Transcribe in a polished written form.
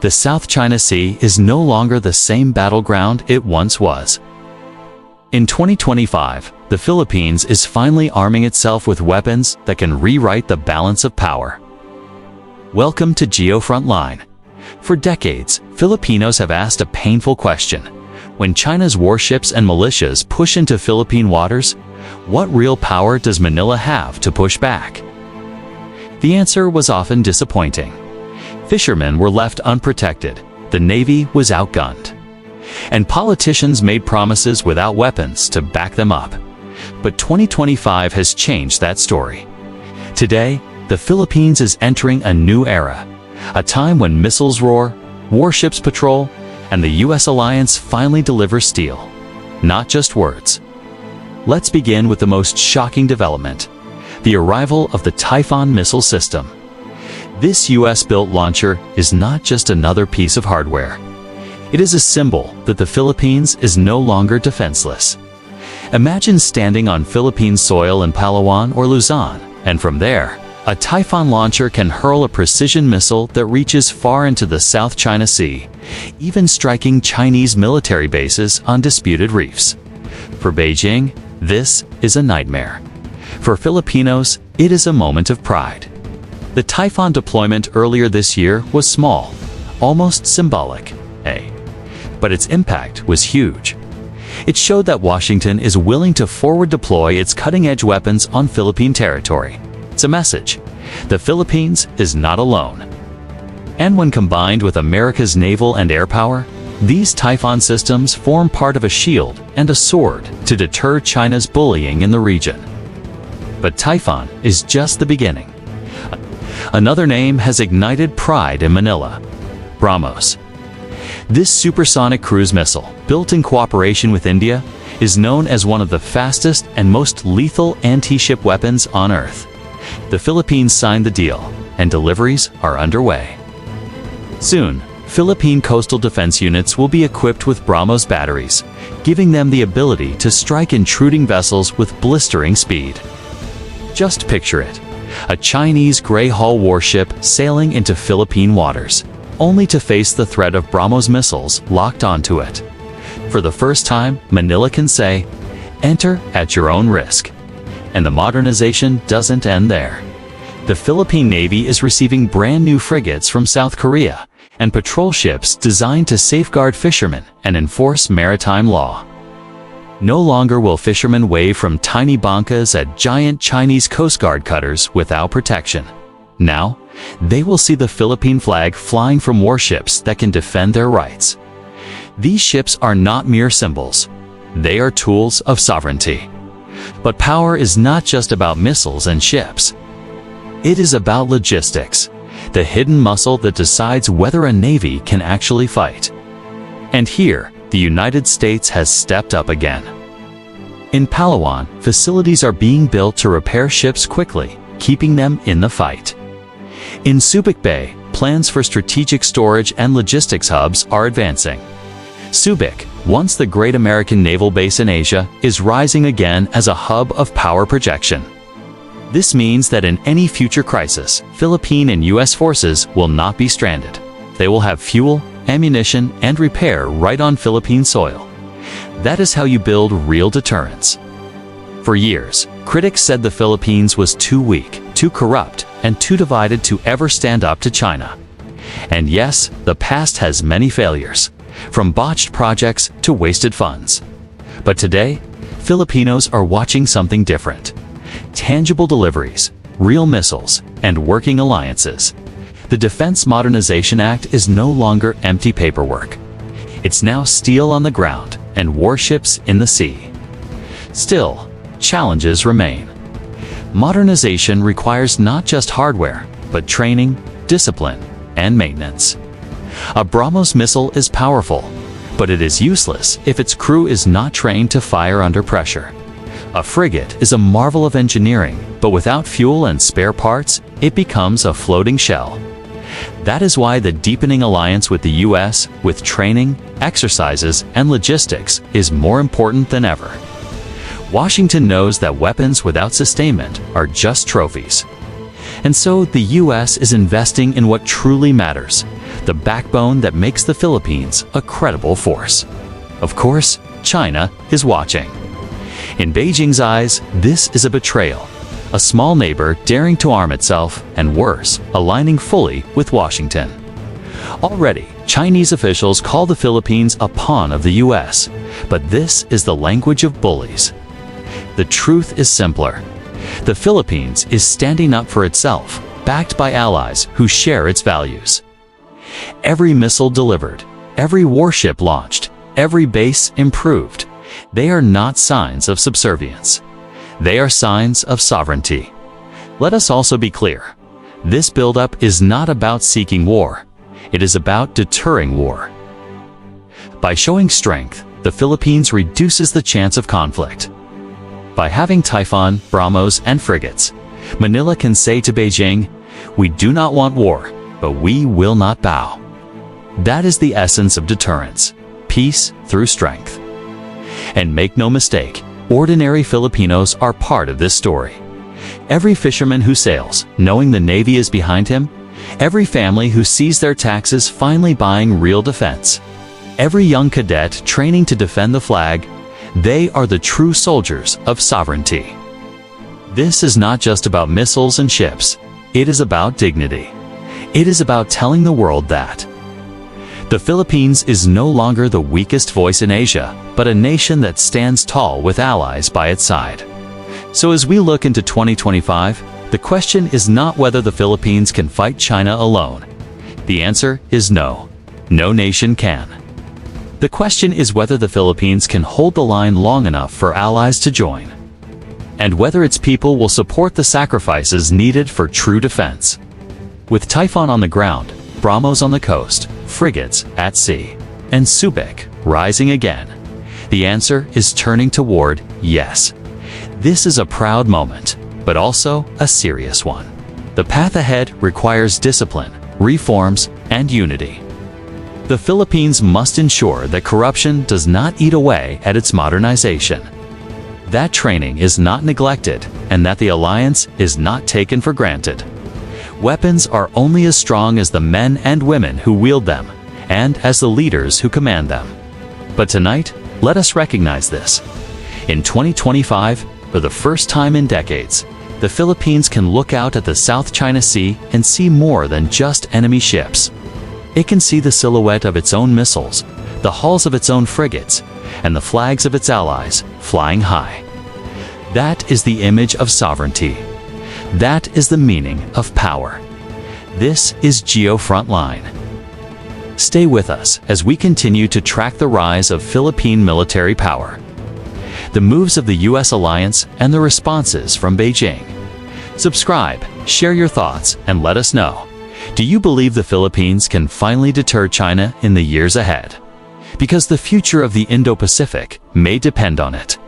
The South China Sea is no longer the same battleground it once was. In 2025, the Philippines is finally arming itself with weapons that can rewrite the balance of power. Welcome to GeoFrontline. For decades, Filipinos have asked a painful question. When China's warships and militias push into Philippine waters, what real power does Manila have to push back? The answer was often disappointing. Fishermen were left unprotected, the Navy was outgunned, and politicians made promises without weapons to back them up. But 2025 has changed that story. Today, the Philippines is entering a new era, a time when missiles roar, warships patrol, and the U.S. alliance finally delivers steel, not just words. Let's begin with the most shocking development: the arrival of the Typhon missile system. This U.S.-built launcher is not just another piece of hardware. It is a symbol that the Philippines is no longer defenseless. Imagine standing on Philippine soil in Palawan or Luzon, and from there, a Typhon launcher can hurl a precision missile that reaches far into the South China Sea, even striking Chinese military bases on disputed reefs. For Beijing, this is a nightmare. For Filipinos, it is a moment of pride. The Typhon deployment earlier this year was small, almost symbolic, but its impact was huge. It showed that Washington is willing to forward deploy its cutting-edge weapons on Philippine territory. It's a message: the Philippines is not alone. And when combined with America's naval and air power, these Typhon systems form part of a shield and a sword to deter China's bullying in the region. But Typhon is just the beginning. Another name has ignited pride in Manila: BrahMos. This supersonic cruise missile, built in cooperation with India, is known as one of the fastest and most lethal anti-ship weapons on Earth. The Philippines signed the deal, and deliveries are underway. Soon, Philippine coastal defense units will be equipped with BrahMos batteries, giving them the ability to strike intruding vessels with blistering speed. Just picture it: a Chinese Grey Hull warship sailing into Philippine waters, only to face the threat of BrahMos missiles locked onto it. For the first time, Manila can say, "Enter at your own risk." And the modernization doesn't end there. The Philippine Navy is receiving brand new frigates from South Korea and patrol ships designed to safeguard fishermen and enforce maritime law. No longer will fishermen wave from tiny bangkas at giant Chinese Coast Guard cutters without protection. Now, they will see the Philippine flag flying from warships that can defend their rights. These ships are not mere symbols. They are tools of sovereignty. But power is not just about missiles and ships. It is about logistics, the hidden muscle that decides whether a navy can actually fight. And here, the United States has stepped up again. In Palawan, facilities are being built to repair ships quickly, keeping them in the fight. In Subic Bay, plans for strategic storage and logistics hubs are advancing. Subic, once the great American naval base in Asia, is rising again as a hub of power projection. This means that in any future crisis, Philippine and U.S. forces will not be stranded. They will have fuel, ammunition, and repair right on Philippine soil. That is how you build real deterrence. For years, critics said the Philippines was too weak, too corrupt, and too divided to ever stand up to China. And yes, the past has many failures, from botched projects to wasted funds. But today, Filipinos are watching something different: tangible deliveries, real missiles, and working alliances. The Defense Modernization Act is no longer empty paperwork. It's now steel on the ground and warships in the sea. Still, challenges remain. Modernization requires not just hardware, but training, discipline, and maintenance. A BrahMos missile is powerful, but it is useless if its crew is not trained to fire under pressure. A frigate is a marvel of engineering, but without fuel and spare parts, it becomes a floating shell. That is why the deepening alliance with the U.S., with training, exercises, and logistics, is more important than ever. Washington knows that weapons without sustainment are just trophies. And so the US is investing in what truly matters, the backbone that makes the Philippines a credible force. Of course, China is watching. In Beijing's eyes, this is a betrayal, a small neighbor daring to arm itself, and worse, aligning fully with Washington. Already, Chinese officials call the Philippines a pawn of the US, but this is the language of bullies. The truth is simpler. The Philippines is standing up for itself, backed by allies who share its values. Every missile delivered, every warship launched, every base improved, they are not signs of subservience. They are signs of sovereignty. Let us also be clear. This buildup is not about seeking war. It is about deterring war. By showing strength, the Philippines reduces the chance of conflict. By having Typhon, BrahMos, and frigates, Manila can say to Beijing, "We do not want war, but we will not bow." That is the essence of deterrence, peace through strength. And make no mistake, ordinary Filipinos are part of this story. Every fisherman who sails, knowing the Navy is behind him, every family who sees their taxes finally buying real defense, every young cadet training to defend the flag, they are the true soldiers of sovereignty. This is not just about missiles and ships. It is about dignity. It is about telling the world that the Philippines is no longer the weakest voice in Asia, but a nation that stands tall with allies by its side. So as we look into 2025, the question is not whether the Philippines can fight China alone. The answer is no. No nation can. The question is whether the Philippines can hold the line long enough for allies to join, and whether its people will support the sacrifices needed for true defense. With Typhon on the ground, BrahMos on the coast, frigates at sea, and Subic rising again, the answer is turning toward yes. This is a proud moment, but also a serious one. The path ahead requires discipline, reforms, and unity. The Philippines must ensure that corruption does not eat away at its modernization, that training is not neglected, and that the alliance is not taken for granted. Weapons are only as strong as the men and women who wield them, and as the leaders who command them. But tonight, let us recognize this. In 2025, for the first time in decades, the Philippines can look out at the South China Sea and see more than just enemy ships. It can see the silhouette of its own missiles, the hulls of its own frigates, and the flags of its allies flying high. That is the image of sovereignty. That is the meaning of power. This is GeoFrontline. Stay with us as we continue to track the rise of Philippine military power, the moves of the U.S. alliance, and the responses from Beijing. Subscribe, share your thoughts, and let us know. Do you believe the Philippines can finally deter China in the years ahead? Because the future of the Indo-Pacific may depend on it.